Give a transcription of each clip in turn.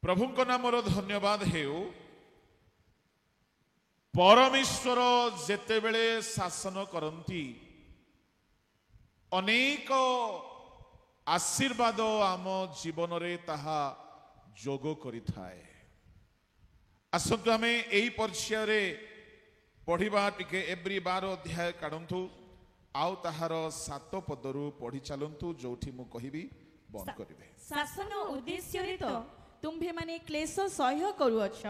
प्रभु नामर धन्यवाद हेउ परमेश्वर जेतेबेले शासन करती अनेक आशीर्वाद आम जीवन रे ताहा जोग करिथाए। आसतु आमे एई पर्याय रे पढ़िबा टिके एब्री 12 अध्याय काढंतु आउ ताहार 7 पदरु पढ़ी चलंतु जोठी मु कहिबी बंद करिवे। शासन उद्देश्य रे तो तुम्भे माने क्लेश सह्य करूअछ।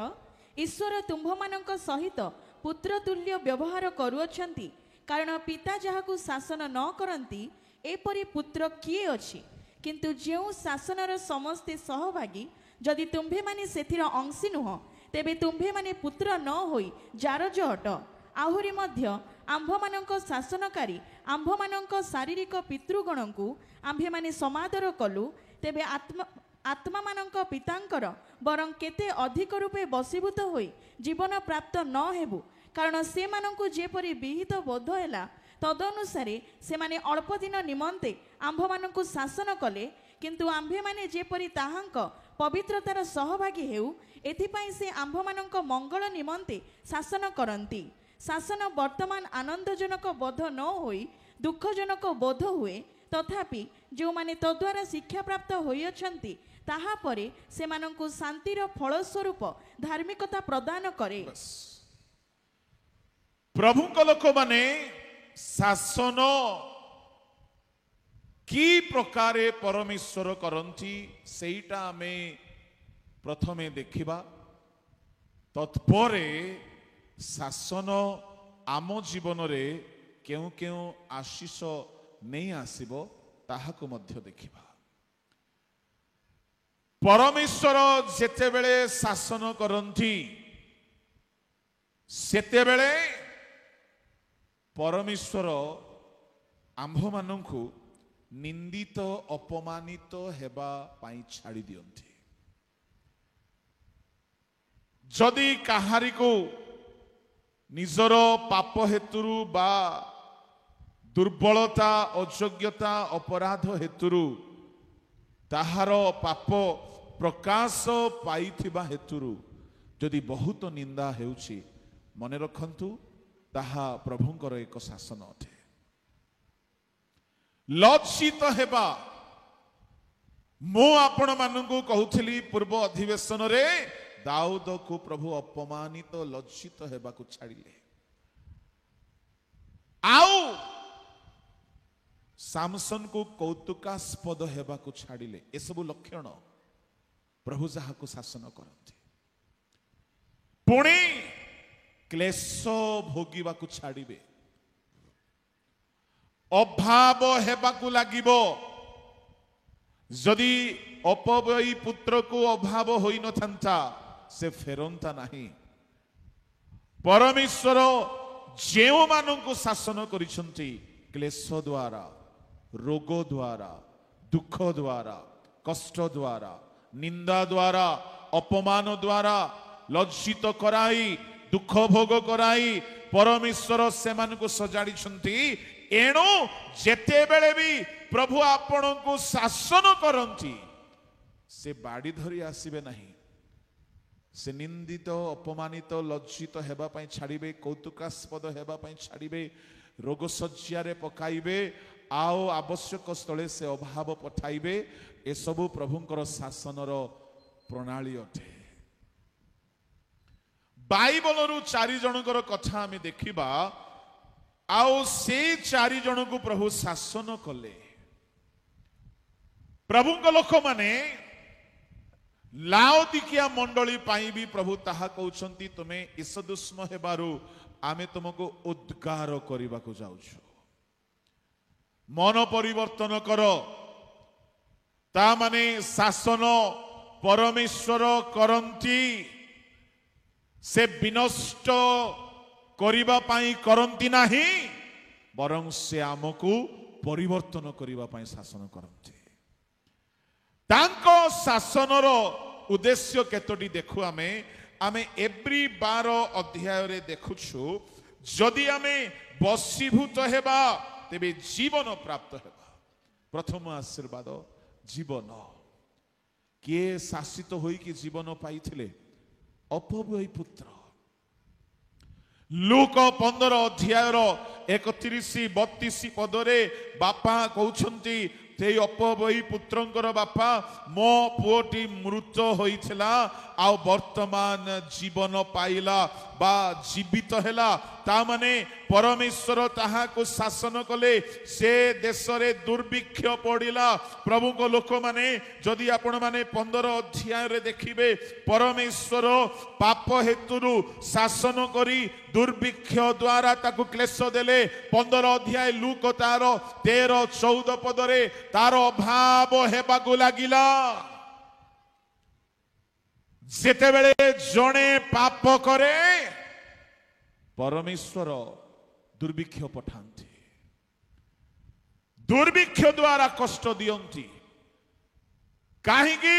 ईश्वर तुम्भ मानक सहित पुत्र तुल्य व्यवहार करूअछंती, कारण पिता जहाकु शासन न करंती एपरि पुत्र किए अछि। किंतु जेउ शासनर समस्ते सहभागी जदि तुम्भे माने सेथिर अंशी नुह, तेबे तुम्भे माने पुत्र न होई जार जो हट। आहुरी मध्य आंभ मानक शासनकारी आंभ मानक शारीरिक पितृगणଙ୍କୁ आंभे माने समादर कलु, तेबे आत्मा मानक पितांकर बरं केते अधिक रूपे बसीभूत होई जीवन प्राप्त न हेबु। कारण से मानकु जेपरि विहित बोध हैला तदनुसारे से माने अल्प दिन निमंते आंभ मानकु शासन कले, किंतु आंभे माने जेपरि ताहांक पवित्रतार सहभागी हेउ एथिपाई से आंभ मानक मंगल निमंते शासन करंती। शासन वर्तमान आनंदजनक बोध न होई दुखजनक बोध हुए, तथापि जो माने तद्वारा शिक्षा प्राप्त होइअछंती ताहा परे से मानकु शांतिर फलस्वरूप धार्मिकता प्रदान करे। प्रभु को लोक माने शासन की प्रकारे परमेश्वर करंती सेटा आमे प्रथमे देखिबा। तत्परे शासन आम जीवन रे केउ केउ आशीष नहीं आसीबो ताहाको मध्य देखिबा। परमेश्वर जेतेबेले शासन करंती सेतेबेले परमेश्वर आंभ मानंकु निंदित अपमानित हेबा पाई छाड़ी दियंती। जदि काहारी को निजर पाप हेतुरु बा दुर्बलता अयोग्यता अपराध हेतुरु ताहार पाप प्रकाश पाइथिबा हेतुरु जदि बहुत निंदा हेउछि, मने रखंतु ताहा प्रभुंकर एक शासन अटे। लज्जित हेबा मु आपण मानंकु कहउथिली पूर्व अधिवेशन रे दाऊद को प्रभु अपमानित लज्जित हेबा को छाड़िले, आउ सामसन को कौतुकास्पद हेबा को छाड़िले। ए सब लक्षण प्रभु जहा को शासन करते। पुणे क्लेश भोगिबा को छाड़िबे, अभाव हेबा को लागिबो। जदि अपव्ययी पुत्र को अभाव होई न थांता से फेरंता नहीं। परमेश्वर जेउ मानंकु शासन करिसंती क्लेश द्वारा, रोग द्वारा, दुख द्वारा, कष्ट द्वारा, निंदा द्वारा, अपमान द्वारा, लज्जित कराई दुख भोग कराई परमेश्वर से मानकु सजाड़ी छंती। एणु जेते बेले भी प्रभु आपण को शासन करंती से बाड़ी धरी आसीबे नहीं। से निंदित अपमानित लज्जित हेबा पई छाड़िबे, कौतुकास्पद हेबा पई छाड़िबे, रोग सज्जारे पकाइबे, आओ आवश्यक स्थले से अभाव पठाइबे। ए सबु प्रभुंकर शासनर प्रणाली अटे। बाइबलरु 4 जनकर कथा आमे देखिबा, आओ से 4 जन को प्रभु शासन कले। प्रभुंक लोक माने लाओदिकिया मंडली पाई भी प्रभु ताहा कहउछंती, तुमे ईसदुष्म हेबारु आमे तुमको उद्गार करिबा को जाउछु। मन परिवर्तन कर। ता माने शासन परमेश्वर करंती, से विनष्ट करिबा पाई करंती नाही, बरं से आमको परिवर्तन करिबा पाई शासन करंती। तांको शासनर उद्देश्य केतोटी देखु आमे एब्री 12 अध्याय रे देखुछु। जदि आमे बसीभूत हेबा तेबे जीवन प्राप्त हेबा। प्रथम आशीर्वाद जीवन। କିଏ ଶାସିତ ହୋଇକି ଜୀବନ ପାଇଥିଲେ? ଅପବ୍ୟୟୀ ପୁତ୍ର। ଲୁକ 15 ଅଧ୍ୟାୟର 31-32 ପଦରେ ବାପା କହୁଛନ୍ତି, ସେଇ ଅପବ୍ୟୟୀ ପୁତ୍ରଙ୍କର ବାପା, ମୋ ପୁଅଟି ମୃତ ହୋଇଥିଲା ଆଉ ବର୍ତ୍ତମାନ ଜୀବନ ପାଇଲା ବା ଜୀବିତ ହେଲା। ତା ମାନେ ପରମେଶ୍ୱର ତାହାକୁ ଶାସନ କଲେ, ସେ ଦେଶରେ ଦୁର୍ଭିକ୍ଷ ପଡ଼ିଲା। ପ୍ରଭୁଙ୍କ ଲୋକମାନେ, ଯଦି ଆପଣମାନେ 15 ଅଧ୍ୟାୟରେ ଦେଖିବେ, ପରମେଶ୍ୱର ପାପ ହେତୁରୁ ଶାସନ କରି ଦୁର୍ଭିକ୍ଷ ଦ୍ୱାରା ତାକୁ କ୍ଲେଶ ଦେଲେ। 15 ଅଧ୍ୟାୟ ଲୁକ ତାର 13-14 ପଦରେ ତାର ଅଭାବ ହେବାକୁ ଲାଗିଲା। ଯେତେବେଳେ ଜଣେ ପାପ କରେ, ପରମେଶ୍ୱର ଦୁର୍ଭିକ୍ଷ ପଠାନ୍ତି, ଦୁର୍ଭିକ୍ଷ ଦ୍ୱାରା କଷ୍ଟ ଦିଅନ୍ତି। କାହିଁକି?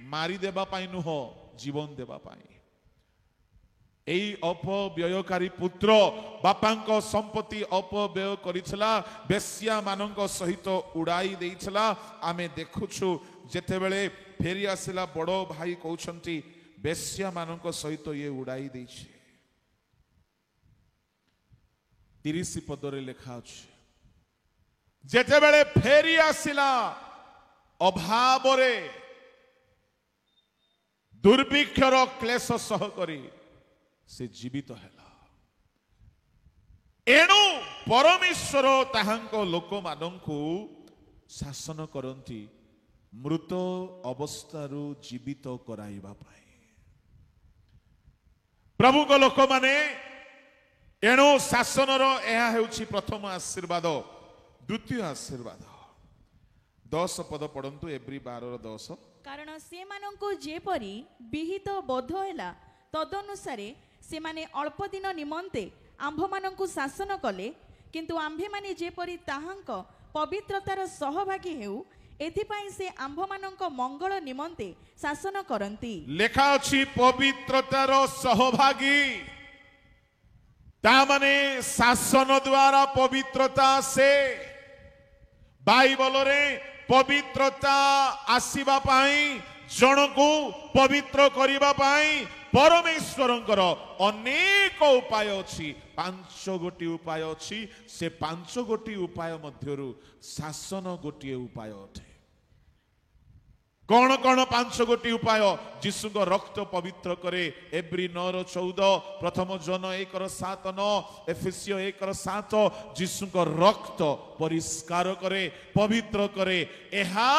ମାରିଦେବା ପାଇଁ ନୁହଁ, ଜୀବନ ଦେବା ପାଇଁ। এই অপব্যয়কারী পুত্র বাপাঙ্ক সম্পত্তি অপব্যয় করিছিলা, বেশ্যা মানঙ্ক সহিত উড়াই দেইছিলা। আমি দেখুছু যেতেবেলে ফেরি আসিলা, বড় ভাই কହୁଛନ୍ତି বেশ্যা মানঙ্ক সহিত ইয়ে উড়াই দেইছে। 30 পদরে লেখা আছে, যেতেবেলে ফেরি আসিলা অভাবরে দুর্ভিক্ষর ক্লেশ সহ করি से जीवित हेला। एणु परमेश्वर ताहांको लोक मानंकु शासन करंती मृत अवस्थारू जीवित कराइबा पाई। प्रभु को लोक माने, एणु शासनर एहा हेउछि प्रथम आशीर्वाद। द्वितीय आशीर्वाद 10 पद पढ़ंतु, एब्री 12:10। कारण से मानंकु जेपरी विहित बोध हैला, तदनुसारे से माने अल्प दिन निमंते आंभ मानंकु शासन कले, किंतु आंभे माने जेपरी ताहांक पवित्रतार सहभागी हेउ, एथिपाई से आंभ मानंक मंगल निमंते शासन करंती। लेखा अछि पवित्रतार सहभागी, ता माने शासन द्वारा पवित्रता से। बाइबल रे पवित्रता आसीबा पाई, जनकु पवित्र करिबा पाई परमेश्वरंकर अनेक उपाय अछि। 5 गोटी उपाय अछि। से 5 गोटी उपाय मध्यरु शासन गोटी उपाय अटे। कौन कौन 5 गोटी उपाय? जीसु को रक्त पवित्र करे, एब्री 9:14, प्रथम जन 1:7-9, एफेसियो 1:7। जीसु को रक्त परिष्कार करे, पवित्र करे। एहा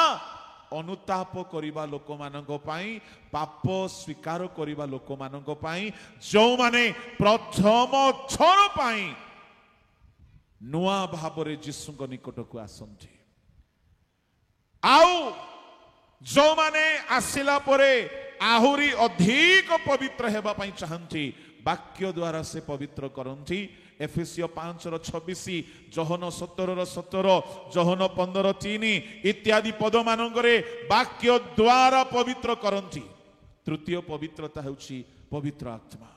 अनुताप करिबा लोक मानक पाई, पाप स्वीकार करिबा लोक मानक पाई, जो माने प्रथम थर पाई नुआ भाबरे जीसु को निकट को आसंती। आउ जो माने आसिला परे आहुरी अधिक पवित्र हेबा पाई चाहंती, वाक्य द्वारा से पवित्र करंती। एफेसियो 5:26, जोहन 17:17, जोहन 15:3 इत्यादि पद मानंगरे वाक्य द्वारा पवित्र करंती। तृतीय पवित्रता हेउछि पवित्र आत्मा।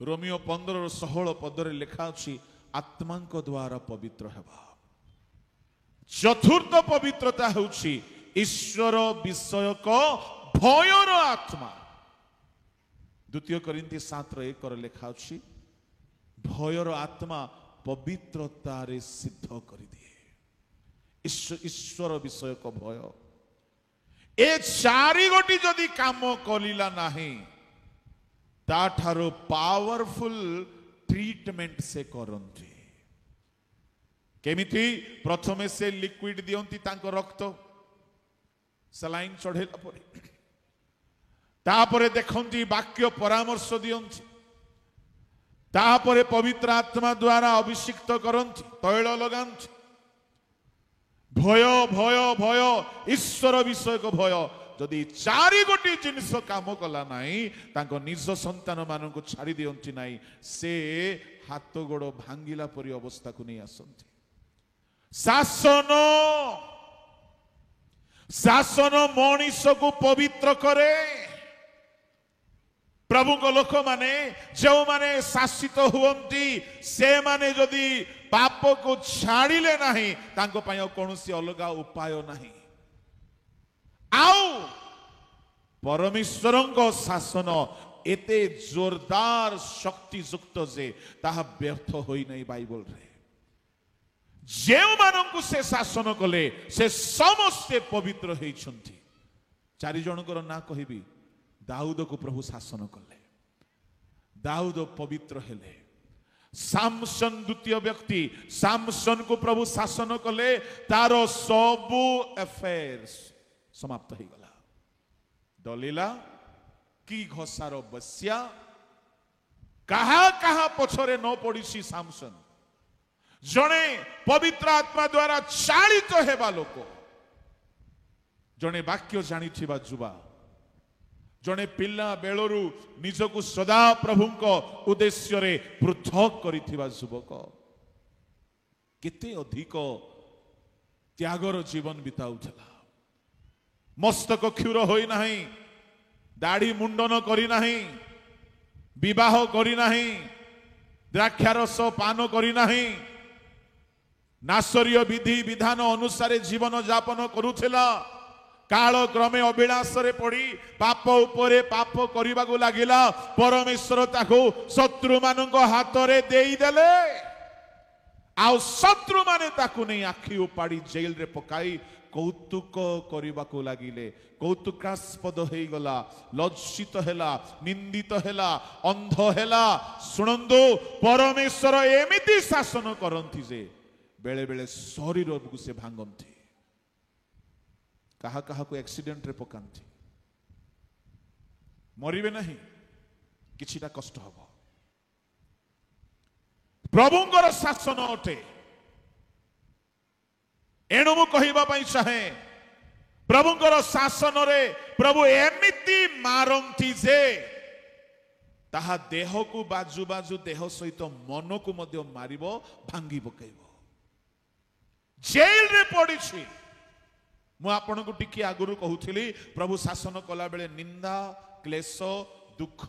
रोमियो 15:16 पदरे लेखा अछि, आत्मांक द्वारा पवित्र हेबा। चतुर्थ पवित्रता हेउछि ईश्वर विषयक भयर आत्मा। द्वितीय कोरिन्थी 7:1 लेखा अछि, भयर आत्मा पवित्रता रे सिद्ध करि दिए। ईश्वर विषयक भय, ए 4 गोटी जदि काम कलिला नाही, ताठारो पावरफुल ट्रीटमेंट से करंती। केमिति? प्रथमे से लिक्विड दियंती, तांको रक्त सलाइन चढ़ेला परे, तापरे देखंती वाक्य परामर्श दियंती, तापरे पवित्र आत्मा द्वारा अभिषिक्त करंती, तैल लगांती। भय भय भय, ईश्वर विषयक भय। जदि 4 गोटी जिनिस काम कला नाही, तांको निज संतान मानकु छाड़ी दियंती नाही, से हाथ गोड़ भांगिला परी अवस्था को नहीं आसंती। शासन, शासन मनीष को पवित्र करे। प्रभु को लोक माने जो माने शासित हुवंती, से माने जदि पाप को छाड़िले नाही, तांको पाय कोनोसी अलगा उपाय नाही। परमेश्वरଙ୍କ शासन एते जोरदार शक्तियुक्त जे ताहा व्यर्थ होई नहीं बाइबल रे जे मानंकु से शासन कले से समस्ते पवित्र होइछंती। चारि जनकर ना कहिबी दाऊद को प्रभु शासन कले, दाऊद पवित्र हेले। सामसन द्वितीय व्यक्ति सामसन को प्रभु शासन कले, तारो सबु अफेयर्स समाप्त हो गला। दलीला की घोषार बस्या कहा कहा पछरे न पड़ी सामसन जने पवित्र आत्मा द्वारा चालित हेबा लोक, जने वाक्य जानी जुबा, जने पिला बेलरू निजको सदा प्रभुंक उद्देश्य रे पृथक करिथिबा युवक केते अधिक त्यागर जीवन बिताउथला। मस्तक क्षुर होई नाही, दाढ़ी मुंडन करी नाही, विवाह करी नाही, द्राक्षारस पान करी नाही, नासरीय विधि विधान अनुसार जीवन यापन करुथिला। काल क्रमे अभिलाष रे पड़ी पाप उपरे पाप करने को लगिला। परमेश्वर ताको शत्रु मानक हाथ रे देई देले, आउ शत्रु माने ताको नहीं आखि उपाड़ी जेल रे पकाई कौतुक करने को लगिले। कौतुकास्पद हो गला, लज्जित हेला, निंदित हेला, अंध हेला। शुणंदु परमेश्वर एमिति शासन करंती जे बेले बेले शरीर को से भांगंती, कहा कहा को एक्सीडेंट रे पकांती, मरिबे नहीं, किछिटा कष्ट हबो। प्रभुंकर शासन अटे। एणु मु कहिबा पई चाहे प्रभुंकर शासन रे प्रभु एमिति मारंती जे ताहा देह को बाजू बाजू देह सहित मन को मध्य मारिबो, भांगी पकाइबो। जेल रे पड़ी छी। मु आपन को टिकी आगुरु कहूथिली प्रभु शासन कला बेले निंदा क्लेश दुख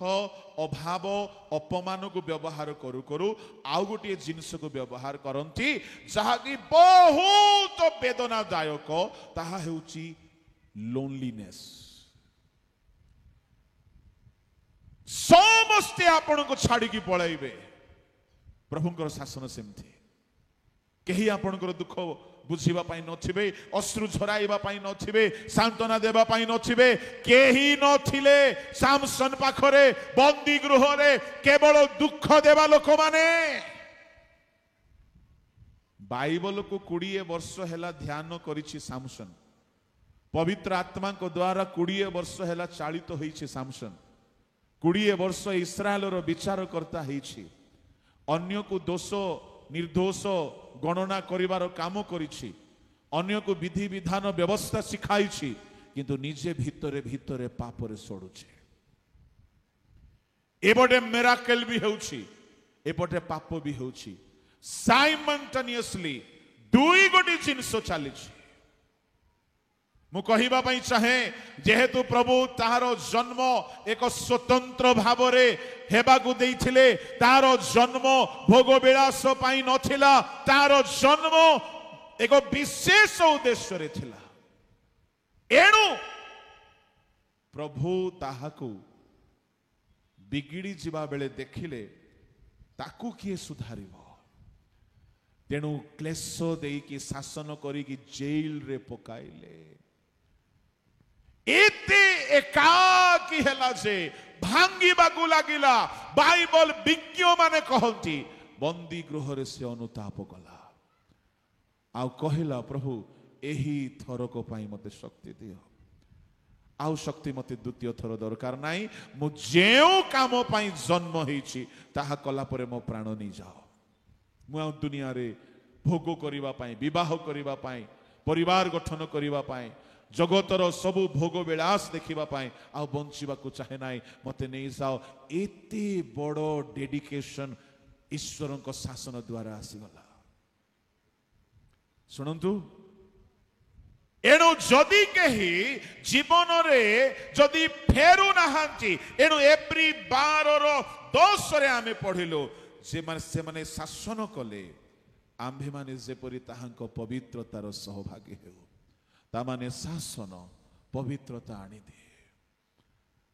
अभाव अपमान को व्यवहार करू करू आउ गोटे जिनिस को व्यवहार करती जहा कि बहुत वेदनादायक, ताहा हेउची लोनलीनेस। समस्ते आपन को छाड़ी की पळाइबे। प्रभुंकर शासन सेमथि केही आपनकर दुख बुझीबा पाई नथिबे, अश्रु झराइबा पाई नथिबे, सांत्वना देबा पाई नथिबे। केही नथिले सामसन पाखरे बंदी गृह रे केवल दुख देबा लोक माने। बाइबल को 20 वर्ष हेला ध्यान करिछि सामसन। पवित्र आत्मा को द्वारा 20 वर्ष हेला चालित होइछि सामसन। 20 वर्ष इस्राएल रो विचार करता हेछि। अन्य को दोष निर्दोष गणना करिवार काम करिछि, अन्य को विधि विधान व्यवस्था सिखाइछि, किंतु निजे भितरे भितरे पापरे सड़ुछि। एबटे मिराकल भी होउछि, एबटे पाप भी होउछि। साइमल्टेनियसली दुई गोटी जिनिस चलिछि। मु कहिबा पई चाहे जेहेतु प्रभु ताहारो जन्म एक स्वतंत्र भावरे हेबाकु देइथिले, तारो जन्म भोग विलास पाई नथिला, तारो जन्म एक विशेष उद्देश्य रे थिला। एणु प्रभु ताहाकु बिगिड़ी जिबा बेले देखिले ताकु किए सुधारिबो। तेणु क्लेश देकी शासन करिकी जेल रे पकाइले। एते एकाकी हेला जे भांगी बागु लागिला। बाइबल विज्ञ माने कहंती बंदी गृह रे से अनुताप कला, आउ कहिला प्रभु एही थरक पाई मते शक्ति दियो। आउ शक्ति मते द्वितीय थर दरकार नाही। मु जेउ काम पाई जन्म हेछि ताहा कला परे मो प्राण नि जाओ। मु आ दुनिया रे भोग करिवा पाई, विवाह करिवा पाई, परिवार गठन करिवा पाई, जगतर सबु भोग विलास देखिबा पाई आ बंचिबा को चाहे नाही। मते नहीं जाओ। एते बड़ो डेडिकेशन ईश्वरक शासन द्वारा आसीगला। सुनंतु एणु जदि कही जीवन रे जदि फेरु नाहांती, एणु एप्री 12 रो 10 रे आमे पढ़िलो जे माने शासन कले आम्भे माने जेपरि ताहांक पवित्रतार सहभागी हेउ। तामाने शासन पवित्रता आनी दिए।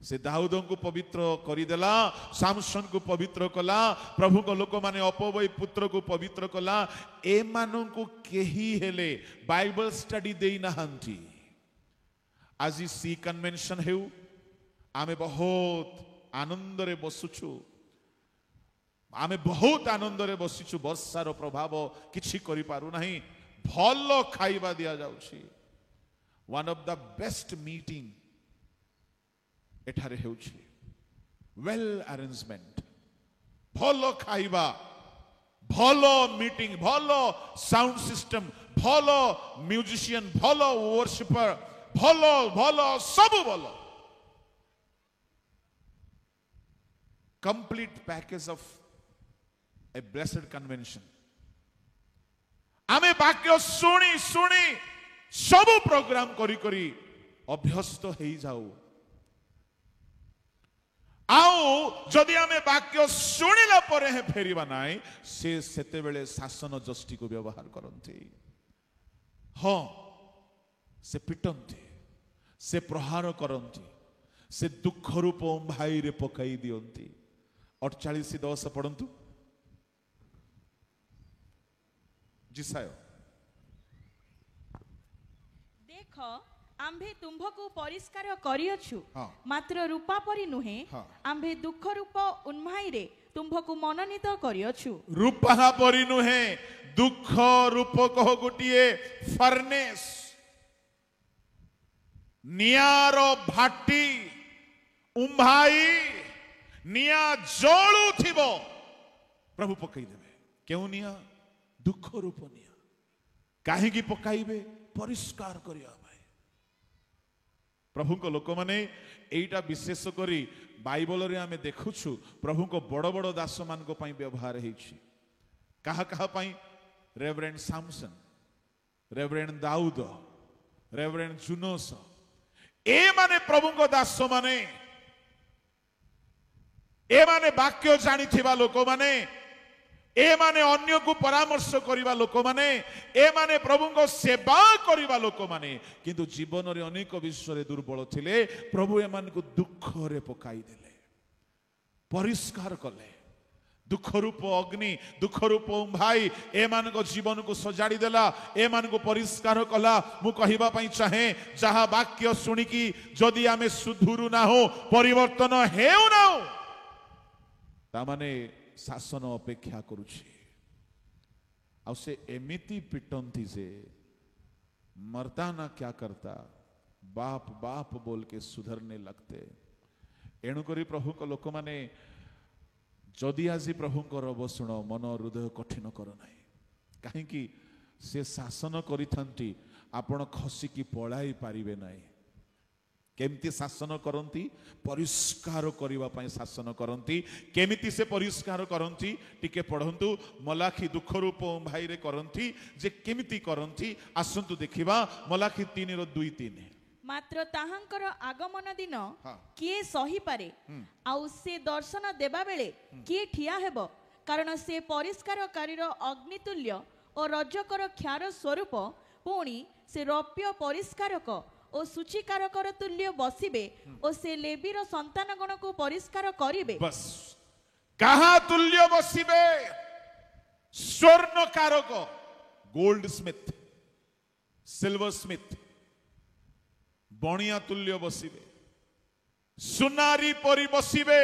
से दाऊद को पवित्र करदेला, सामसन को पवित्र कला, प्रभु को लोक माने अपवय पुत्र को पवित्र कला। एमानन को केही हेले बाइबल स्टडी देई नाहंती। आज सी कन्वेंशन हेउ आमे बहुत आनंद रे बसुछु, आमे बहुत आनंद रे बसिछु। वर्षार प्रभाव किछि करि पारु नाही, भलो खाइबा दिया जाउछि। One of the best meeting एठारे हेउछि, वेल अरेंजमेंट, भलो खाइबा, भलो मीटिंग, भलो साउंड सिस्टम, भलो म्यूजिशियन, भलो वर्शिपर, भलो भलो सब भलो, complete package of a blessed convention. आमे वाक्य सुनी सुनी सब प्रोग्राम करी करी अभ्यस्त हेई जाऊ। आउ जदि आमे वाक्य शुणिला परे हे फेरिबा नाई, से सेते बेले शासन जष्टि को व्यवहार करंती। हाँ, से पिटंती, से प्रहार करंती, से दुख रूप भाई रे पकाई दियंती। 48:10 पढ़ंतु। जिसायो देख आम्भे तुम्भकु परिष्कार करियछु, हाँ। मात्र रूपा परि नुहे, हाँ। आम्भे दुख रूप उन्माई रे तुम्भकु मनोनीत करियछु। रूपा परि नुहे, दुख रूप कह गोटिए फर्नेस, नियार भाटी उम्भाई निया जळु थिबो प्रभु पकाई देबे। केउ निया? दुख रूप निया। काहे की पकाइबे? परिष्कार करिया भाई। प्रभु को लोक माने एटा विशेष करी बाइबल रे आमे देखुछु, प्रभु को बड़ बड़ दास मान को पई व्यवहार हेछि। कहा कहा पई? Reverend Samson, reverend Daud, reverend जुनोस, ए माने प्रभु को दास माने, ए माने वाक्य जानी थिबा लोक माने, ए माने अन्य को परामर्श करिबा लोक माने, ए माने प्रभु को सेवा करिबा लोक माने, किंतु जीवन रे अनेक विषय रे दुर्बल थिले। प्रभु ए मान को दुख रे पकाई देले, परिष्कार कले। दुख रूप अग्नि, दुख रूप भाई ए मान को जीवन को सजाड़ी देला, ए मान को परिष्कार कला। मु कहिबा पई चाहे, जहा वाक्य सुनी की जदि आमे सुधुरु ना हो, परिवर्तन हेउ ना हो, ता माने शासन अपेक्षा करुछि। आ से एमिति पिटंती से मरता ना क्या करता, बाप बाप बोल के सुधरने लगते। एणुकरी प्रभु को लोक माने जदि आज प्रभु रब शुण, मन हृदय कठिन कर नाही। कहीं से शासन करिथांती, आपण खसिकी पळाई पारिबे नाही। केमिति शासन करंती? परिष्कार करिबा पई शासन करंती। केमिति से परिष्कार करंती? टिके पढंतु। मलाखी दुख रूप भाई रे करंती, जे केमिति करंती आसंतु देखिबा। मलाखी 3:2-3। मात्र ताहांकर आगमन दिन हाँ। किए सही पारे, आउ से दर्शन देबा बेले किए ठिया हेबो, कारण से परिष्कारकारीर अग्नितुल्य और रजकर क्षार स्वरूप, पुणी से रौप्य परिष्कारक और सूचीकारकर तुल्य बसिबे, और से लेवीर संतान गण को परिष्कार करिबे। बस कहा तुल्य बसिबे? स्वर्णकारक, गोल्ड स्मिथ, सिल्वर स्मिथ, बणिया तुल्य बसिबे, सुनारी परी बसिबे।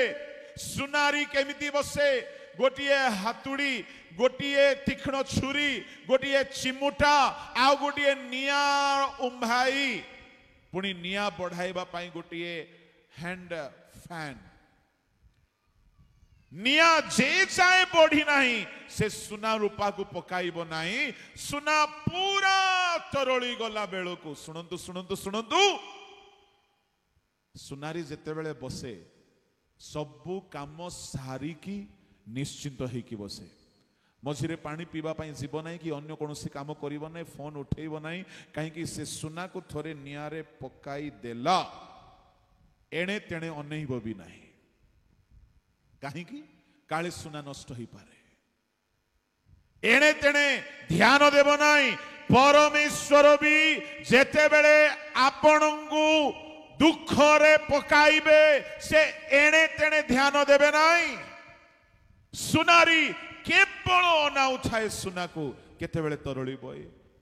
सुनारी केमिति बसे? गोटिए हातुड़ी, गोटिए तीक्ष्ण छुरी, गोटिए चिमुटा, आ गोटिए निया उम्भाई, पुणी निया बढ़ाइबा पाई गोटिए हैंड फैन। निया जे जाए बढ़ी नहीं, से सुना रूपा को पकाइब नहीं। सुना पूरा तरली गला बेल को, शुणु शुणु शुणु, सुनारी जेते बेले बसे सबु काम सारिकी निश्चिंत होइकी बसे। मझिरे पानी पीवा पाई जीव नहीं कि अन्य कौन सी काम करिब नहीं, फोन उठेइब नहीं, कहीं से सुना को थोरे नियारे पकाई देला, एणे तेणे अनेइब भी नहीं। कहीं काले सुना नष्ट हो पारे, एणे तेणे ध्यान देव नहीं। परमेश्वर भी जेते बेले आपनंगु ଦୁଃଖରେ ପକାଇବେ ସେ ଏଣେ ତେଣେ ଧ୍ୟାନ ଦେବେ ନାହିଁ। ସୁନାରୀ କେବଳ ଅନାଉଥାଏ ସୁନାକୁ, କେତେବେଳେ ତରଳିବ,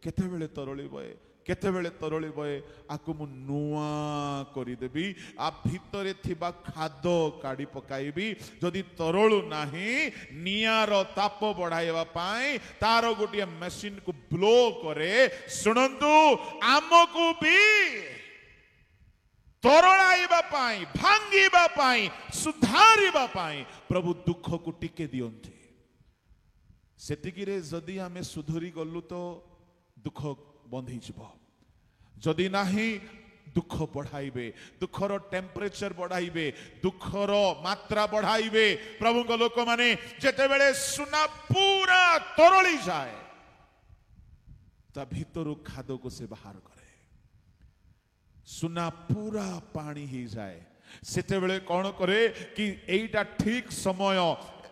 କେତେବେଳେ ତରଳିବ, କେତେବେଳେ ତରଳିବ, ଆକୁ ମୁଁ ନୂଆ କରିଦେବି, ଆ ଭିତରେ ଥିବା ଖାଦ କାଢି ପକାଇବି। ଯଦି ତରଳୁ ନାହିଁ, ନିଆଁର ତାପ ବଢାଇବା ପାଇଁ ତାର ଗୋଟିଏ ମେସିନ କୁ ବ୍ଲୋ କରେ। ଶୁଣନ୍ତୁ, ଆମକୁ ବି ତରଳାଇବା ପାଇଁ, ଭାଙ୍ଗିବା ପାଇଁ, ସୁଧାରିବା ପାଇଁ ପ୍ରଭୁ ଦୁଃଖକୁ ଟିକେ ଦିଅନ୍ତି। ସେତିକିରେ ଯଦି ଆମେ ସୁଧୁରି ଗଲୁ ତ ଦୁଃଖ ବନ୍ଦ ହେଇଯିବ। ଯଦି ନାହିଁ, ଦୁଃଖ ବଢାଇବେ, ଦୁଃଖର ଟେମ୍ପରେଚର ବଢାଇବେ, ଦୁଃଖର ମାତ୍ରା ବଢାଇବେ। ପ୍ରଭୁଙ୍କ ଲୋକମାନେ ଯେତେବେଳେ ସୁନା ପୁରା ତରଳି ଯାଏ, ତା ଭିତରୁ ଖାଦକୁ ସେ ବାହାର କରେ। ସୁନା ପୁରା ପାଣି ହେଇଯାଏ, ସେତେବେଳେ କଣ କରେ କି ଏଇଟା ଠିକ ସମୟ,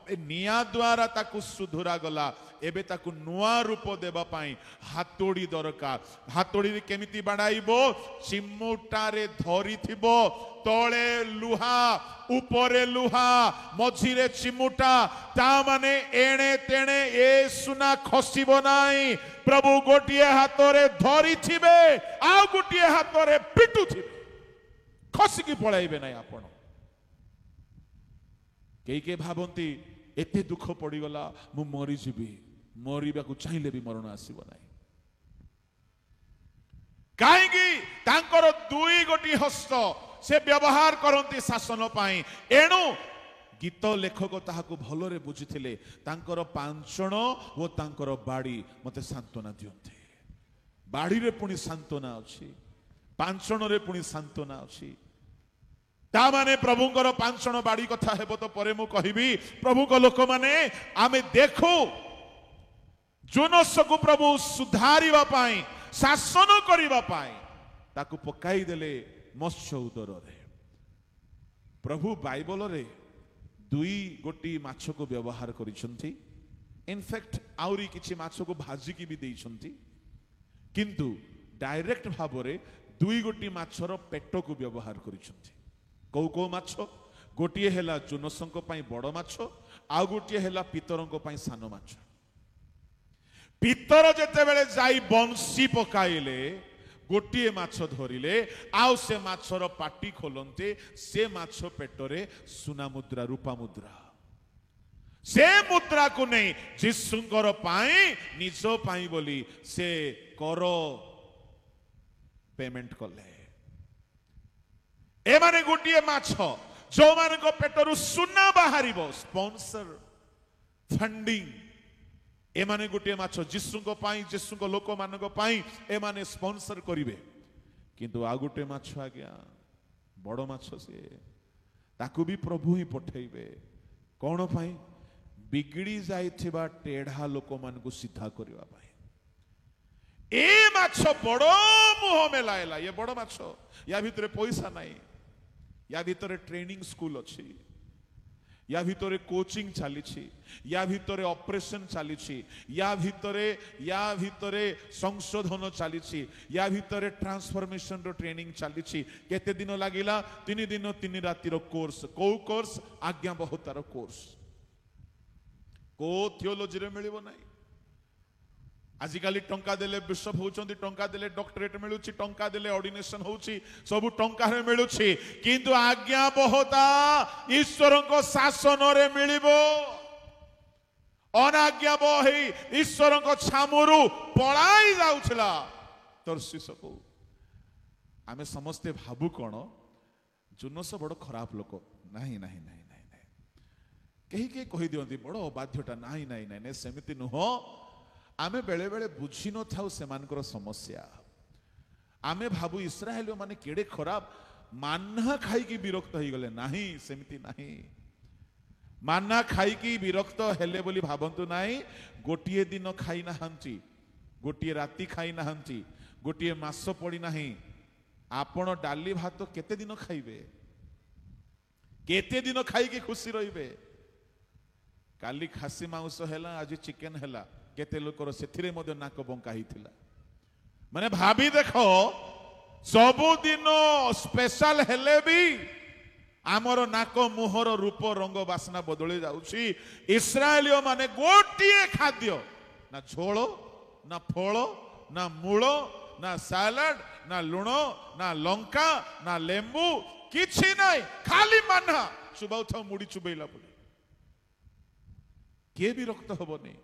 ନିଆଁ ଦ୍ୱାରା ତାକୁ ସୁଧୁରା ଗଲା, ଏବେ ତାକୁ ନୂଆ ରୂପ ଦେବା ପାଇଁ ହାତୋଡ଼ି ଦରକାର। ହାତୋଡ଼ିରେ କେମିତି ବାଡ଼ାଇବ? ଚିମୁଟାରେ ଧରିଥିବ, ତଳେ ଲୁହା, ଉପରେ ଲୁହା, ମଝିରେ ଚିମୁଟା, ତା ମାନେ ଏଣେ ତେଣେ ଏ ସୁନା ଖସିବ ନାହିଁ। ପ୍ରଭୁ ଗୋଟିଏ ହାତରେ ଧରିଥିବେ, ଆଉ ଗୋଟିଏ ହାତରେ ପିଟୁଥିବେ, ଖସିକି ପଳାଇବେ ନାହିଁ ଆପଣ। କେହି କେହି ଭାବନ୍ତି ଏତେ ଦୁଃଖ ପଡ଼ିଗଲା, ମୁଁ ମରିଯିବି। ମରିବାକୁ ଚାହିଁଲେ ବି ମରଣ ଆସିବ ନାହିଁ। କାହିଁକି? ତାଙ୍କର ଦୁଇ ଗୋଟି ହସ୍ତ ସେ ବ୍ୟବହାର କରନ୍ତି ଶାସନ ପାଇଁ। ଏଣୁ ଗୀତ ଲେଖକ ତାହାକୁ ଭଲରେ ବୁଝିଥିଲେ। ତାଙ୍କର ପାଞ୍ଚଣ ଓ ତାଙ୍କର ବାଡ଼ି ମତେ ସାନ୍ତ୍ୱନା ଦିଅନ୍ତି। ବାଡ଼ିରେ ପୁଣି ସାନ୍ତ୍ୱନା ଅଛି, ପାଞ୍ଚଣରେ ପୁଣି ସାନ୍ତ୍ୱନା ଅଛି। ତା ମାନେ ପ୍ରଭୁଙ୍କର ପାଞ୍ଚଣ ବାଡ଼ି କଥା ହେବ ତ ପରେ ମୁଁ କହିବି। ପ୍ରଭୁଙ୍କ ଲୋକମାନେ, ଆମେ ଦେଖୁ ଜୋନସକୁ ପ୍ରଭୁ ସୁଧାରିବା ପାଇଁ, ଶାସନ କରିବା ପାଇଁ ତାକୁ ପକାଇ ଦେଲେ ମତ୍ସ୍ୟ ଉଦରରେ। ପ୍ରଭୁ ବାଇବଲରେ ଦୁଇ ଗୋଟି ମାଛକୁ ବ୍ୟବହାର କରିଛନ୍ତି। ଇନଫ୍ୟାକ୍ଟ ଆହୁରି କିଛି ମାଛକୁ ଭାଜିକି ବି ଦେଇଛନ୍ତି, କିନ୍ତୁ ଡାଇରେକ୍ଟ ଭାବରେ ଦୁଇ ଗୋଟି ମାଛର ପେଟକୁ ବ୍ୟବହାର କରିଛନ୍ତି। କୋଉ କୋଉ ମାଛ? ଗୋଟିଏ ହେଲା ଜୋନସଙ୍କ ପାଇଁ ବଡ଼ ମାଛ, ଆଉ ଗୋଟିଏ ହେଲା ପିତରଙ୍କ ପାଇଁ ସାନ ମାଛ। ପିତର ଯେତେବେଳେ ଯାଇ ବଂଶୀ ପକାଇଲେ, ଗୋଟିଏ ମାଛ ଧରିଲେ, ଆଉ ସେ ମାଛର ପାଟି ଖୋଲନ୍ତେ, ସେ ମାଛ ପେଟରେ ସୁନା ମୁଦ୍ରା, ରୂପା ମୁଦ୍ରା। ସେ ମୁଦ୍ରାକୁ ନେଇ ଯୀଶୁଙ୍କର ପାଇଁ, ନିଜ ପାଇଁ ବୋଲି ସେ କର ପେମେଣ୍ଟ କଲେ। ଏମାନେ ଗୋଟିଏ ମାଛ ଯୋଉମାନଙ୍କ ପେଟରୁ ସୁନା ବାହାରିବ, ସ୍ପନ୍ସର, ଫଣ୍ଡିଂ। ଏମାନେ ଗୋଟିଏ ମାଛ ଯୀଶୁଙ୍କ ପାଇଁ, ଯୀଶୁଙ୍କ ଲୋକମାନଙ୍କ ପାଇଁ ଏମାନେ ସ୍ପନ୍ସର କରିବେ। କିନ୍ତୁ ଆଉ ଗୋଟିଏ ମାଛ, ଆଜ୍ଞା ବଡ଼ ମାଛ, ସିଏ ତାକୁ ବି ପ୍ରଭୁ ହିଁ ପଠେଇବେ। କଣ ପାଇଁ? ବିଗିଡ଼ି ଯାଇଥିବା ଟେଢା ଲୋକମାନଙ୍କୁ ସିଧା କରିବା ପାଇଁ। ଏ ମାଛ ବଡ଼ ମୁହଁ ମେଲାଇଲା, ଏ ବଡ଼ ମାଛ, ୟା ଭିତରେ ପଇସା ନାହିଁ, ୟା ଭିତରେ ଟ୍ରେନିଂ ସ୍କୁଲ ଅଛି, ୟା ଭିତରେ କୋଚିଂ ଚାଲିଛି, ୟା ଭିତରେ ଅପରେସନ ଚାଲିଛି, ୟା ଭିତରେ ସଂଶୋଧନ ଚାଲିଛି, ୟା ଭିତରେ ଟ୍ରାନ୍ସଫର୍ମେସନର ଟ୍ରେନିଂ ଚାଲିଛି। କେତେ ଦିନ ଲାଗିଲା? 3 ଦିନ 3 ରାତିର କୋର୍ସ। କୋଉ କୋର୍ସ? ଆଜ୍ଞାବହତାର କୋର୍ସ। କୋଉ ଥିଓଲୋଜିରେ ମିଳିବ ନାହିଁ। ଆଜିକାଲି ଟଙ୍କା ଦେଲେ ବିଶପ ହଉଛନ୍ତି, ଟଙ୍କା ଦେଲେ ଡକ୍ଟରେଟ ମିଳୁଛି, ଟଙ୍କା ଦେଲେ ଅର୍ଡିନେସନ ହଉଛି, ସବୁ ଟଙ୍କାରେ ମିଳୁଛି। କିନ୍ତୁ ଆଜ୍ଞାବହତା ଈଶ୍ୱରଙ୍କ ଶାସନରେ ମିଳିବ। ଅନାଜ୍ଞାବହ ହେଇ ଈଶ୍ୱରଙ୍କ ଛାମୁରୁ ପଳାଇ ଯାଉଥିଲା ତର୍ଷିସକୁ। ଆମେ ସମସ୍ତେ ଭାବୁ କଣ, ଜୋନସ ବଡ଼ ଖରାପ ଲୋକ। ନାହିଁ ନାହିଁ ନାହିଁ ନାହିଁ ନାହିଁ। କେହି କେହି କହିଦିଅନ୍ତି ବଡ଼ ଅବାଧ୍ୟଟା। ନାହିଁ ନାହିଁ ନାହିଁ ନାହିଁ, ସେମିତି ନୁହଁ। ଆମେ ବେଳେ ବେଳେ ବୁଝି ନଥାଉ ସେମାନଙ୍କର ସମସ୍ୟା। ଆମେ ଭାବୁ ଇସ୍ରାଏଲ ମାନେ କେଡ଼େ ଖରାପ, ମାନ୍ନା ଖାଇକି ବିରକ୍ତ ହେଇଗଲେ। ନାହିଁ, ସେମିତି ନାହିଁ। ମାନ୍ନା ଖାଇକି ବିରକ୍ତ ହେଲେ ବୋଲି ଭାବନ୍ତୁ ନାହିଁ। ଗୋଟିଏ ଦିନ ଖାଇନାହାନ୍ତି, ଗୋଟିଏ ରାତି ଖାଇନାହାନ୍ତି, ଗୋଟିଏ ମାସ ପଡ଼ିନାହିଁ। ଆପଣ ଡାଲି ଭାତ କେତେ ଦିନ ଖାଇବେ? କେତେ ଦିନ ଖାଇକି ଖୁସି ରହିବେ? କାଲି ଖାସି ମାଂସ ହେଲା, ଆଜି ଚିକେନ ହେଲା। କେତେ ଲୋକର ସେଥିରେ ମଧ୍ୟ ନାକ ବଙ୍କା ହେଇଥିଲା। ମାନେ ଭାବି ଦେଖ, सबुदिन स्पेशल हेले भी आमर नाक मुहर रूप रंग बासना बदली जाउछि। इस्राएलियो माने गोटिए खाद्य ना झोल ना फल ना मूल ना सैलड ना लुण ना लंका ना लेंबू किछि नाही खाली माना चुबाउ था मुड़ी चुबैला पड़े किए विरक्त हबनी।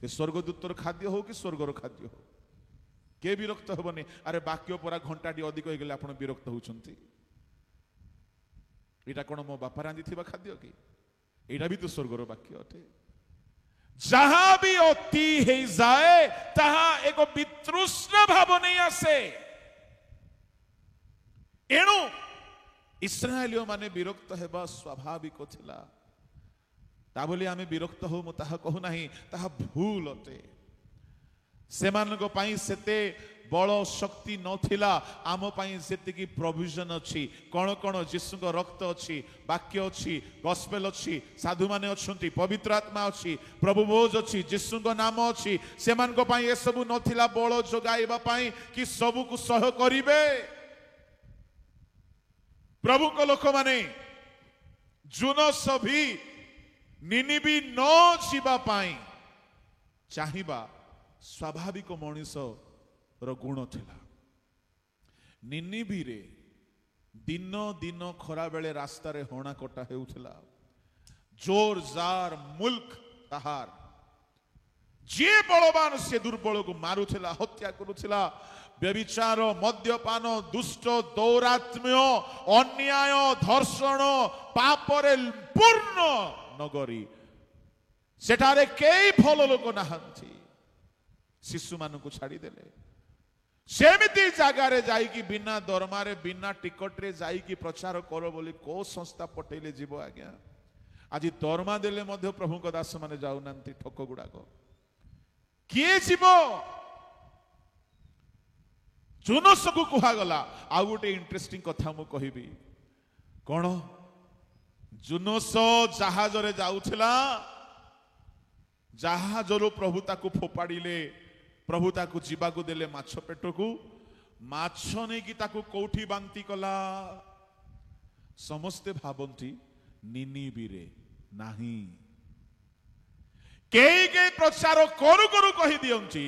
स्वर्गदूतर खाद्य हो कि स्वर्गर खाद्य हो किए विरक्त हबनी। अरे वाक्य परा घंटाटी अधिक हो गले आपण विरक्त होउछंती। एटा कोन मो बापा रांधी थिबा खाद्य कि एटा भी तो स्वर्गर वाक्य अटे। जहां भी अति हे जाए तहा एक वितृष्ण भाव नहीं आसे। एणु इस्राएलियो माने विरक्त हेबा स्वाभाविक थिला। ता बोली आमे विरक्त हो मु ताहा कहू नाही, ताहा भूल अटे। सेमानक पई सेते बल शक्ति नथिला, आम पई सेतिकी प्रोविजन अछि। कोन कोन यीशुक रक्त अछि, वाक्य अछि, गॉस्पेल अछि, साधु माने अछंती, पवित्र आत्मा अछि, प्रभु भोज अछि, यीशुक नाम अछि। सेमानक पई ए सब नथिला बल जोगाइबा पई कि सब को सह करिवे। प्रभु को लोक माने जुनस भी निनिबी न जीवा पाई चाहिबा स्वाभाविक मनीष रो गुण थिला। निनिबी रे दिन दिन खरा बेले रास्ता रे होना कोटा हेउथिला। जोर जार मुल्क तहार जे बलवान से दुर्बल को मारुथिला, हत्या करुथिला। व्यभिचार, मद्यपान, दुष्ट, दौरात्म्य, अन्याय, धर्षण पापरे पूर्ण नगरी सेठारे केई भल लोक नाहंती। शिशु मानू छाड़ी देले। सेमिति जगारे जाइकी बिना दरमारे बिना टिकट रे जाइकी प्रचार करो बोली को संस्था पटेले जीव आज्ञा। आज दरमा देले मध्य प्रभु को दास माने जाउनांती ठक गुड़ाक किए जीव। जुनस को कुहागला। आ गोटे इंटरेस्टिंग कथा मु कहिबी। कौन जुनस जहाज रे जाउथिला, जहाजरो प्रभु ताकू फोपाड़िले, प्रभु ताकू जीवाकू देले माछ पेटकू। माछ नहीं कि ताकू कोठी बांती कला। समस्ते भाबंती निनिबी रे नाही। कई कई प्रचार करू करू कही दियंती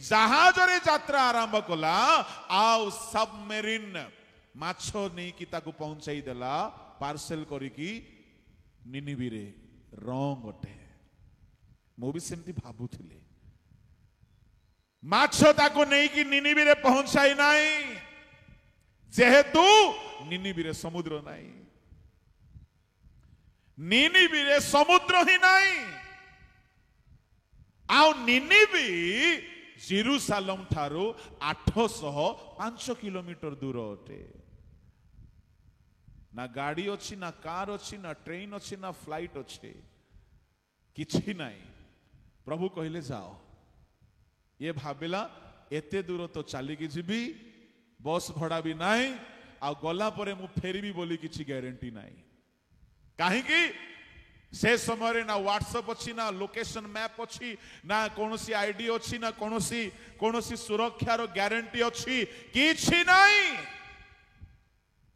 जहाज रे यात्रा आरंभ कला। आउ सबमेरिन माछ नहीं कि ताकू पहुंचाई देला पार्सल करिकी निनिबी रे। रंग अटे। मु भी सेमती भाबुथिले। माछ ताको नहीं कि निनिबी रे पहुंचाई नाही, जेहेतु निनिबी रे समुद्र नाही। निनिबी रे समुद्र ही नाही। आउ निनिबी जेरूसालेम ठारू 805 किलोमीटर दूर अटे। ना गाड़ी अच्छी, ना कार अच्छी, ना ट्रेन अच्छी, ना फ्लाइट अच्छे, किछि नाही। प्रभु कहले जाओ। ये भाविला एते दूर तो चलिकी जीवी, बस भड़ा भी नाही, आ गला परे मु फेरबी बोली किछि ग्यारंटी नाही। काहेकि से समय ना व्हाट्सएप अच्छी, ना लोकेशन मैप अच्छी, ना कौनसी आईडी अच्छी, ना कौनसी सुरक्षार ग्यारंटी अच्छी, किछि नाही।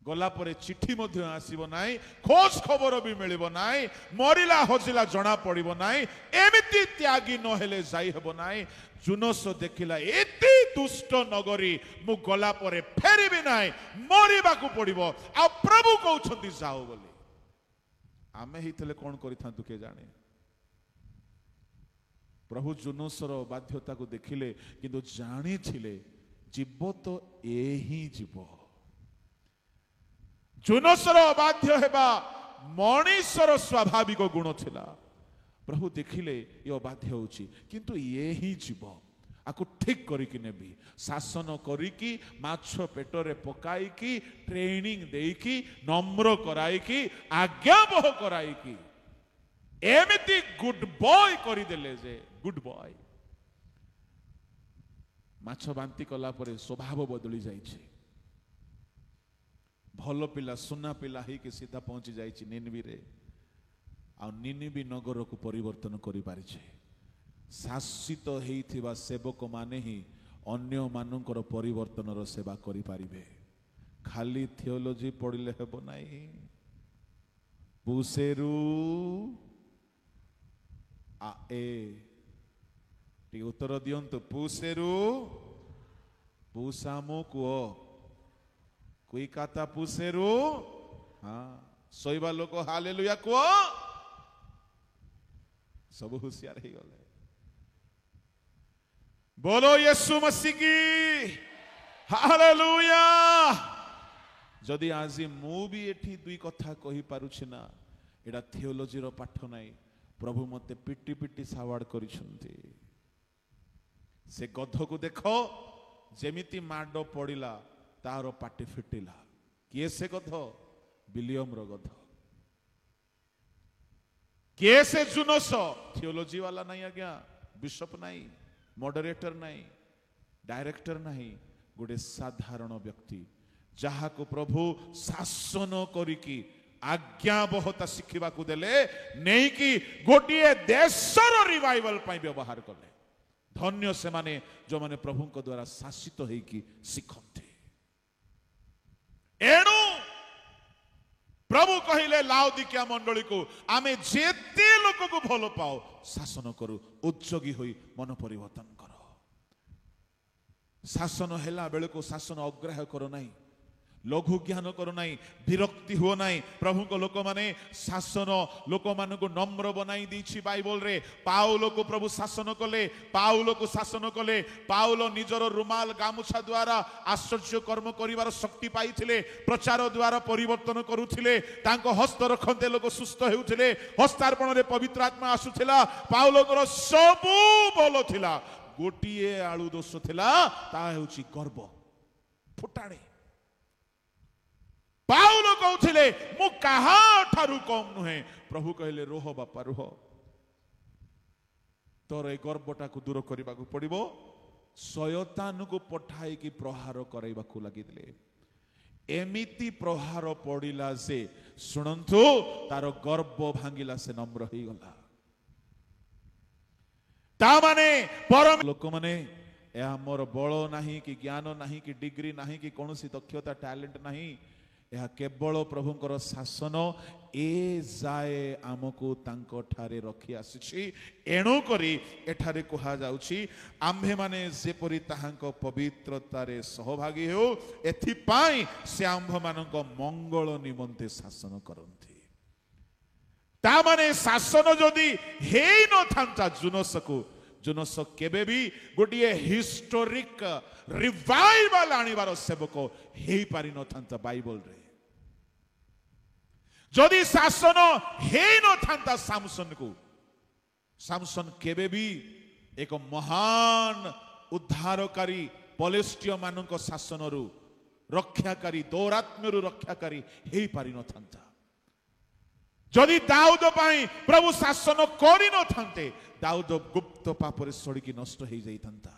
गला परे चिट्ठी मध्य आसीबो नाही, खोज खबर भी मिलिबो नाही, मरिला हजिला जना पड़िबो नाही। एमिति त्यागी न हेले जाई हेबो नाही। जुनस देखिला एति दुष्ट नगरी मु गला परे फेरिबी नाही, मरिबाकू पड़िबो। आ प्रभु कहउछंती जाओ बोली। आमे हितले कोन करिथांतु के जाने। प्रभु जुनसर बाध्यता को देखिले, किंतु जानी थिले जीव तो एही जीव। जुनसर अबाध्य हेबा मनीषर स्वाभाविक गुण थिला। प्रभु देखिले ये अबाध्य होची, किंतु ये ही जीव। आकु ठीक करिकी नेबी, शासन करिकी, माछ पेटरे पकाइकी, ट्रेनिंग देइकी, नम्र कराइकी, आज्ञाबह कराइकी, एमिति गुड बॉय करी देले जे गुड बॉय। माछ बांती कला परे स्वभाव बदली जाइछे। भल पिला, सुना पिला ही के सीधा पहुंची जाइछी निनिबी रे। आ निनिबी नगर को परिवर्तन करि पारिछे। शासित हेइथिबा सेवक माने ही ଅନ୍ୟ ମାନଙ୍କର ପରିବର୍ତ୍ତନର ସେବା କରିପାରିବେ। ଖାଲି ଥିଓଲୋଜି ପଢିଲେ ହେବ ନାହିଁ। ପୁସେରୁ ଆ ଏ ଟିକେ ଉତ୍ତର ଦିଅନ୍ତୁ। ପୁସେରୁ ପୁସାମୁ କୁହ କୁଇ କାତା ପୁସେରୁ ହଁ ଶୋଇବା ଲୋକ ହାଲେଲୁୟା କୁହ। ସବୁ ହୁସିଆର ହେଇଗଲେ। बोलो यीशु मसीह की हालेलुया। जदि आज मु भी एठी दुई कथा कहि पारुछि ना, एडा थियोलॉजी रो पाठ नाही। प्रभु मते पिटी पिटी सावाड करिसंती। से गध को देखो जेमिति माडो पड़िला तारो पाटी फिटिला। किए से गध? विलियम रो गध। किए से जुनस? थियोलॉजी वाला नहीं आज्ञा, बिशप नहीं, मॉडरेटर नहीं, डायरेक्टर नहीं, गोटे साधारण व्यक्ति जहा को प्रभु शासन करिकी आज्ञाबहता शिखा देले नहीं कि गोटे देशर रिवाइवल पाई व्यवहार कले। धन्य से माने जो माने प्रभु को द्वारा शासित होइकी शिखते। एणु प्रभु कहिले लाउदिकिया मंडली को आमे जेते लोक को भलो पाओ शासन करू, उद्योगी होई मन परिवर्तन करो। शासन हेला बेले को शासन अग्राह्य करो नहीं, लघु ज्ञान करो नहीं, विरक्ति हो नहीं। प्रभु को लोक माने शासन लोक मान को नम्र बनाई दीछि बाइबल रे। पाउलो को प्रभु शासन कले, पाउलो को शासन कले। पाउलो निजर रुमाल गामुछा द्वारा आश्चर्य कर्म करिवार शक्ति पाइथिले, प्रचार द्वारा परिवर्तन करुथिले, तांको हस्त रखन्ते लोक सुस्थ हेउथिले, हस्तार्पण रे पवित्र आत्मा आसुथिला। पाउलो को सबु बोलो थिला, गोटिए आळु दोष थिला, ता हेउछि गर्व फुटाणे। पाउलो कहूथिले मु कहा ठारू कम नुहे। प्रभु कहले रोह बापा रोह, तोर ए गर्वटा को दूर करबा को पड़िबो। शयतान को पठाई की प्रहार कराइबा को लागिले। एमिति प्रहार पड़िला से सुनंतु तार गर्व भांगिला, से नम्र ही गला। ता माने परम लोक माने ए हमर बळ नाही कि ज्ञान नाही कि डिग्री नाही कि कोनोसी दक्षता टैलेंट नाही, यह केवल प्रभुंकर शासन ए जाए आमको तांको ठारे रखी आसी। एणु करी एठारे कहा जाउछि आम्भे माने जेपरि ताहांको पवित्रतारे सहभागी हो, एथिपाई से आम्भ मानक मंगल निमंते शासन करंती। ता माने शासन जदि हेई न थांता जुनसको, जुनस केबे भी गोटिए हिस्टोरिक रिवाइवल आनिबार सेवक हेई पारि न थांता बाइबल रे। जदि शासन हेई न थांता सामसन को, सामसन केबे भी एक महान उद्धारकारी पलेस्टिय मानक शासनरु रक्षाकारी, दौरात्म्यरु रक्षाकारी हेई पारि न थांता। जदि दाऊद पाई प्रभु शासन करि न थांते, दाऊद गुप्त पापरे सड़की नष्ट हो जाई थांता।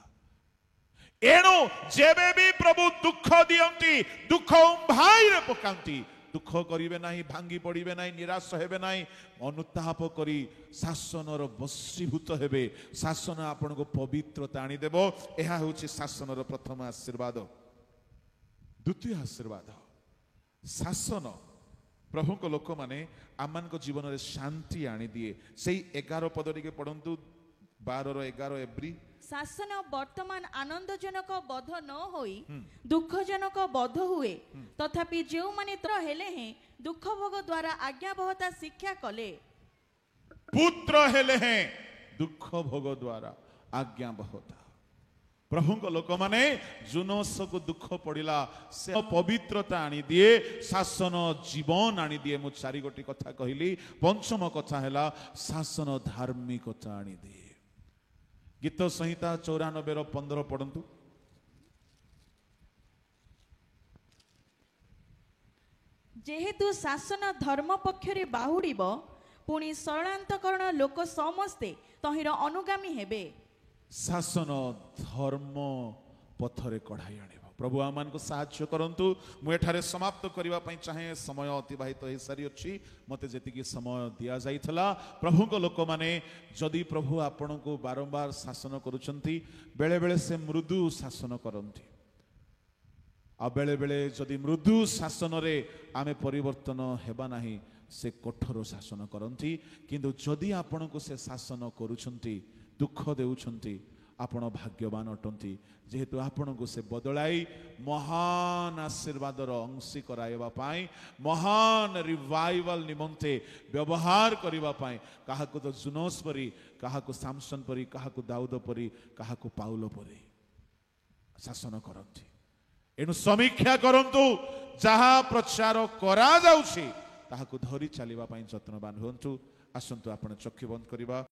एणु जेबे भी प्रभु दुख दियंती, दुख उम्भाई रे पकांती, दुख करिवे नाही, भांगी पड़िवे नाही, निराश हेबे नाही, अनुताप करी शासनर बशीभूत हेबे। शासन आपन को पवित्रता आनी देबो। एहा होछि शासनर प्रथम आशीर्वाद। द्वितीय आशीर्वाद, शासन प्रभु को लोक माने आमान को जीवन रे शांति आनी दिए। सेई 11 पद टिके पढंतु, 12 रो 11 एब्री। शासन वर्तमान आनंदजनक बध न होई दुखजनक बध हुए, तथापि जो माने तर हेले हैं दुख भोग द्वारा आज्ञाबहता शिक्षा कले। पुत्र हेले हैं दुख भोग द्वारा आज्ञाबहता। प्रभु को लोक माने जुनस को दुख पड़िला, से पवित्रता आनी दिए, शासन जीवन आनी दिए। मु 4 गोटी कथा कहली। पंचम कथा हैला शासन धार्मिकता आनी दिए। गीत संहिता 94 रो 15 पढ़ंतु। जेहेतु शासन धर्म पक्षरे बाहुड़िब, पुणी सरलांतकरण लोक समस्ते तहिर अनुगामी हेबे। शासन धर्म पथरे कढ़ाई आनिब। प्रभु आम को साहाय्य करंतु मु एठारे समाप्त करबा पई चाहे समय अतिबाहित हो सारी अछि मते जेतिकी समय दिया जाइथला प्रभु को लोक माने जदि प्रभु आपण को बारंबार शासन करूछंती बेले बेले से मृदु शासन करंती आ बेले बेले जदि मृदु शासन रे आमे परिवर्तन हेबा नाही से कठोर शासन करंती किंतु जदि आपण को से शासन करूछंती दुख देउछंती आपण भाग्यवान अटंती जेहेतु आपण को से बदलाई महान आशीर्वादर अंशी कराइबा पाई महान रिवाइवल निमंते व्यवहार करिबा पाई काहाको तो जुनोस परी काहाको सामसन परी काहाको दाऊद परी काहाको पाउलो परी शासन करंती एनु समीक्षा करंतु जहा प्रचार करा जाउछि ताहाको धरी चलिबा पाई यत्नवान हुंतु आसंतु आपण चक्षु बंद करिबा।